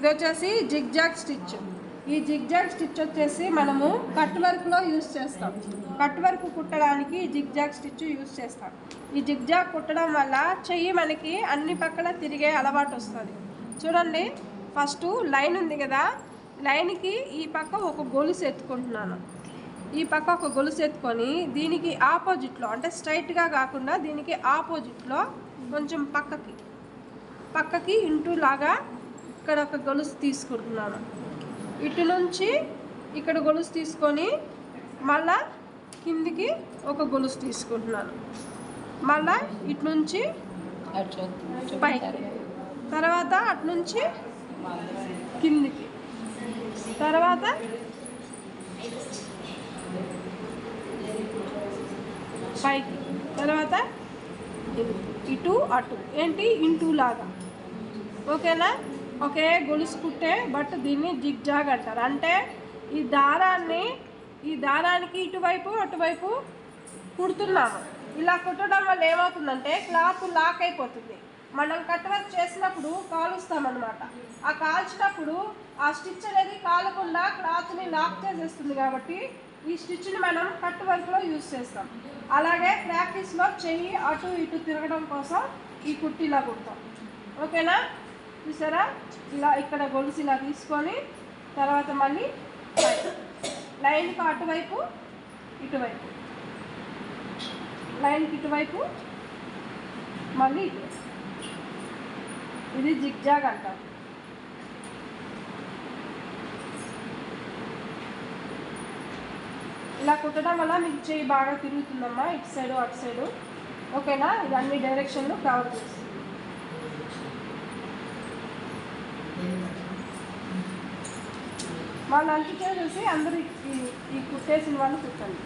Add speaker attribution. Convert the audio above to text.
Speaker 1: ఇది వచ్చేసి zigzag stitch. ఈ జిగ్జాగ్ స్టిచ్ వచ్చేసి మనము కట్ వర్క్లో యూస్ చేస్తాం. కట్ వర్క్ కుట్టడానికి జిగ్జాగ్ స్టిచ్ యూస్ చేస్తాం. ఈ జిగ్జాగ్ కుట్టడం వల్ల చెయ్యి మనకి అన్ని పక్కల తిరిగే అలవాటు వస్తుంది. చూడండి, ఫస్ట్ లైన్ ఉంది కదా, లైన్కి ఈ పక్క ఒక గొలుసు ఎత్తుకుంటున్నాను. ఈ పక్క ఒక గొలుసు ఎత్తుకొని దీనికి ఆపోజిట్లో, అంటే స్ట్రైట్గా కాకుండా దీనికి ఆపోజిట్లో కొంచెం పక్కకి ఇంటూ లాగా ఇక్కడ ఒక గొలుసు తీసుకుంటున్నాను. ఇటు నుంచి ఇక్కడ గొలుసు తీసుకొని మళ్ళా కిందికి ఒక గొలుసు తీసుకుంటున్నాను. మళ్ళా ఇటు నుంచి పైకి, తర్వాత అటు నుంచి కిందికి, తర్వాత పైకి, తర్వాత ఇటు అటు, ఏంటి ఇంటూ లాగా. ఓకేనా? ఒకే గొలుసు కుట్టే, బట్ దీన్ని జిగ్జాగ్ అంటారు. అంటే ఈ దారానికి ఇటువైపు అటువైపు కుడుతున్నాము. ఇలా కుట్టడం వల్ల ఏమవుతుందంటే క్లాత్ లాక్ అయిపోతుంది. మనం కట్ వర్క్ చేసినప్పుడు కాలుస్తామన్నమాట. ఆ కాల్చినప్పుడు ఆ స్టిచ్ అనేది కాలకుండా క్లాత్ని లాక్ చేసేస్తుంది. కాబట్టి ఈ స్టిచ్ని మనం కట్ వర్క్లో యూజ్ చేస్తాం. అలాగే ప్రాక్టీస్లో చెయ్యి అటు ఇటు తిరగడం కోసం ఈ కుట్టిలా కుడతాం. ఓకేనా? చూసారా, ఇలా ఇక్కడ గొలుసు ఇలా తీసుకొని తర్వాత మళ్ళీ లైన్కి అటువైపు ఇటువైపు, లైన్కి ఇటువైపు మళ్ళీ ఇటు. ఇది జిగ్జాగ్ అంటారు. ఇలా కుట్టడం వల్ల మీకు చెయ్యి బాగా తిరుగుతుందమ్మా, ఇటు సైడు అటు సైడు. ఓకేనా? ఇది అన్ని డైరెక్షన్లు కవర్ చేస్తుంది. వాళ్ళు అంటించేసి అందరూ ఈ కుట్టేసిన వాళ్ళు కుట్టండి.